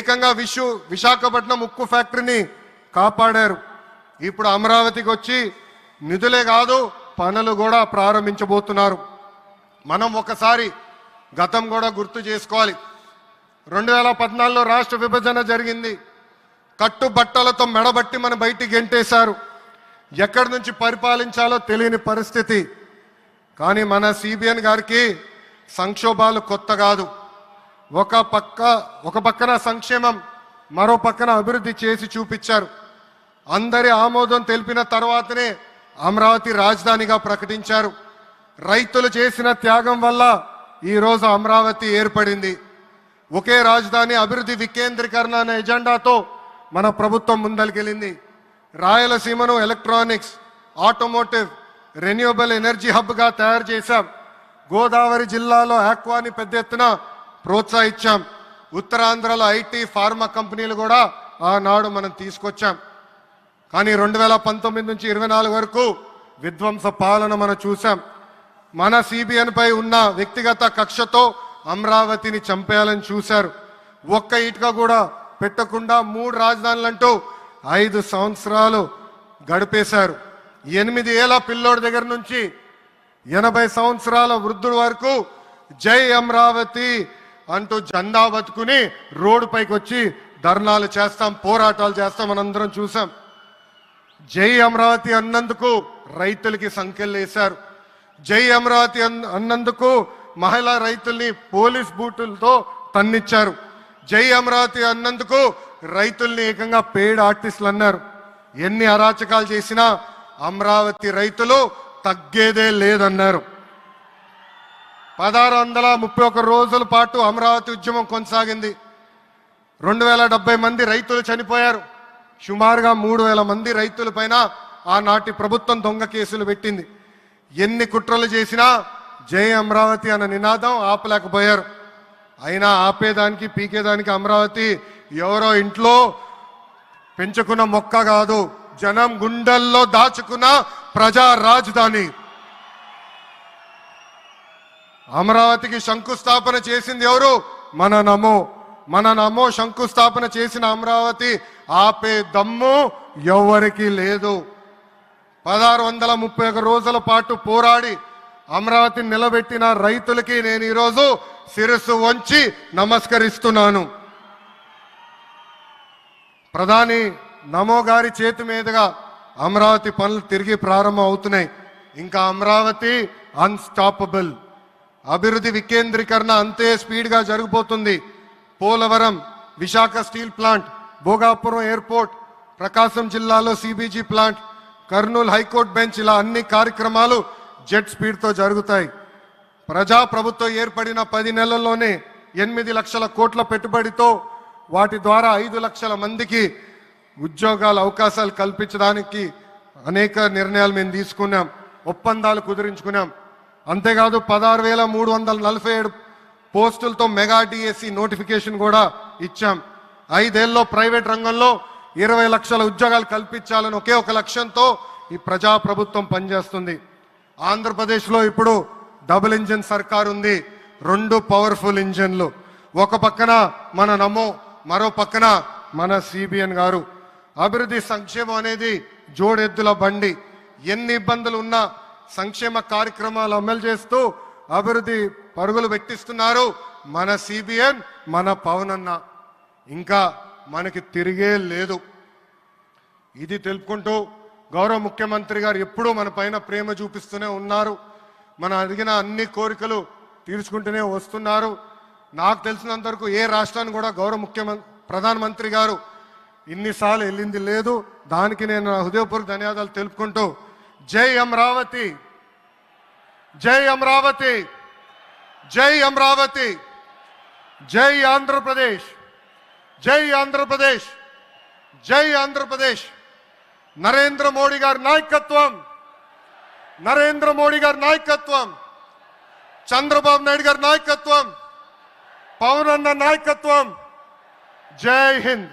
ఏకంగా విశాఖపట్నం ఉక్కు ఫ్యాక్టరీని కాపాడారు. ఇప్పుడు అమరావతికి వచ్చి నిధులే కాదు పనులు కూడా ప్రారంభించబోతున్నారు. మనం ఒకసారి గతం కూడా గుర్తు చేసుకోవాలి. 2014లో రాష్ట్ర విభజన జరిగింది. కట్టుబట్టలతో మెడబట్టి మన బయటికి గెంటేశారు. ఎక్కడి నుంచి పరిపాలించాలో తెలియని పరిస్థితి. కానీ మన సిబిఎన్ గారికి సంక్షోభాలు కొత్త కాదు. ఒక పక్కన సంక్షేమం, మరో పక్కన అభివృద్ధి చేసి చూపించారు. అందరి ఆమోదం తెలిపిన తర్వాతనే అమరావతి రాజధానిగా ప్రకటించారు. రైతులు చేసిన త్యాగం వల్ల ఈరోజు అమరావతి ఏర్పడింది. ఒకే రాజధాని అభివృద్ధి వికేంద్రీకరణ అనే ఎజెండాతో మన ప్రభుత్వం ముందరికెళ్ళింది. రాయలసీమను ఎలక్ట్రానిక్స్, ఆటోమోటివ్, రెన్యూవబుల్ ఎనర్జీ హబ్గా తయారు చేశాం. గోదావరి జిల్లాలో ఆక్వాని పెద్ద ఎత్తున ప్రోత్సహించాం. ఉత్తరాంధ్రలో ఐటీ, ఫార్మా కంపెనీలు కూడా ఆనాడు మనం తీసుకొచ్చాం. కానీ 2019 నుంచి 24 వరకు విధ్వంస పాలన మనం చూసాం. మన సిబిఎన్ పై ఉన్న వ్యక్తిగత కక్షతో అమరావతిని చంపేయాలని చూశారు. ఒక్క ఇటుక కూడా పెట్టకుండా 3 రాజధానులంటూ 5 సంవత్సరాలు గడిపేశారు. 8 ఏళ్ల పిల్లోడి దగ్గర నుంచి 80 సంవత్సరాల వృద్ధుల వరకు జై అమరావతి అంటూ జెండా బతుకుని రోడ్డు పైకి వచ్చి ధర్నాలు చేస్తాం, పోరాటాలు చేస్తాం. మనందరం చూసాం. జై అమరావతి అన్నందుకు రైతులకి సంఖ్యలు వేశారు. జై అమరావతి అన్నందుకు మహిళా రైతుల్ని పోలీస్ బూటులతో తన్నిచ్చారు. జై అమరావతి అన్నందుకు రైతుల్ని ఏకంగా పెయిడ్ ఆర్టిస్టులు అన్నారు. ఎన్ని అరాచకాలు చేసినా అమరావతి రైతులు తగ్గేదే లేదన్నారు. 1631 రోజుల పాటు అమరావతి ఉద్యమం కొనసాగింది. 2070 మంది రైతులు చనిపోయారు. సుమారుగా 3000 మంది రైతుల పైన ఆనాటి ప్రభుత్వం దొంగ కేసులు పెట్టింది. ఎన్ని కుట్రలు చేసినా జై అమరావతి అన్న నినాదం ఆపలేకపోయారు. అయినా ఆపేదానికి పీకేదానికి అమరావతి ఎవరో ఇంట్లో పెంచుకున్న మొక్క కాదు, జనం గుండెల్లో దాచుకున్న ప్రజా రాజధాని. అమరావతికి శంకుస్థాపన చేసింది ఎవరు? మన నమో శంకుస్థాపన చేసిన అమరావతి ఆపే దమ్ము ఎవరికి లేదు. 1631 రోజుల పాటు పోరాడి అమరావతిని నిలబెట్టిన రైతులకి నేను ఈరోజు శిరస్సు వంచి నమస్కరిస్తున్నాను. ప్రధాని నమో గారి చేతి మీదుగా అమరావతి పనులు తిరిగి ప్రారంభం అవుతున్నాయి. ఇంకా అమరావతి అన్స్టాపబుల్. అభివృద్ధి వికేంద్రీకరణ అంతే స్పీడ్గా జరిగిపోతుంది. Polavaram, Visakha steel plant, Bhogapuram airport, Prakasam జిల్లాలో CBG plant, Kurnool high court bench, ఇలా అన్ని కార్యక్రమాలు జెట్ స్పీడ్తో జరుగుతాయి. ప్రజాప్రభుత్వం ఏర్పడిన 10 నెలల్లోనే 8 లక్షల కోట్ల పెట్టుబడితో వాటి ద్వారా 5 లక్షల మందికి ఉద్యోగాల అవకాశాలు కల్పించడానికి అనేక నిర్ణయాలు మేము తీసుకున్నాం, ఒప్పందాలు కుదిరించుకున్నాం. అంతేకాదు 16,347 పోస్టులతో మెగా డిఎస్సి నోటిఫికేషన్ కూడా ఇచ్చాం. 5 ఏళ్ళలో ప్రైవేట్ రంగంలో 20 లక్షల ఉద్యోగాలు కల్పించాలని ఒకే ఒక లక్ష్యంతో ఈ ప్రజాప్రభుత్వం పనిచేస్తుంది. ఆంధ్రప్రదేశ్లో ఇప్పుడు డబుల్ ఇంజిన్ సర్కార్ ఉంది. 2 పవర్ఫుల్ ఇంజిన్లు. ఒక పక్కన మన నమో, మరో పక్కన మన సిబిఎన్ గారు. అభివృద్ధి సంక్షేమం అనేది జోడెద్దుల బండి. ఎన్ని ఇబ్బందులు ఉన్నా సంక్షేమ కార్యక్రమాలు అమలు చేస్తూ అభివృద్ధి పరుగులు పెట్టిస్తున్నారు మన సిబిఎన్, మన పవన్ అన్న. ఇంకా మనకి తిరిగే లేదు. ఇది తెలుపుకుంటూ గౌరవ ముఖ్యమంత్రి గారు ఎప్పుడూ మన పైన ప్రేమ చూపిస్తూనే ఉన్నారు. మనం అడిగిన అన్ని కోరికలు తీర్చుకుంటూనే వస్తున్నారు. నాకు తెలిసినంత వరకు ఏ రాష్ట్రాన్ని కూడా గౌరవ ప్రధానమంత్రి గారు ఇన్నిసార్లు వెళ్ళింది లేదు. దానికి నేను హృదయపూర్వక ధన్యవాదాలు తెలుపుకుంటూ జై అమరావతి, జై అమరావతి, జై అమరావతి, జై ఆంధ్రప్రదేశ్, జై ఆంధ్రప్రదేశ్, జై ఆంధ్రప్రదేశ్. నరేంద్ర మోడీ గారి నాయకత్వం, నరేంద్ర మోడీ గారి నాయకత్వం, చంద్రబాబు నాయుడు గారి నాయకత్వం, పవన్ అన్న నాయకత్వం. జై హింద్.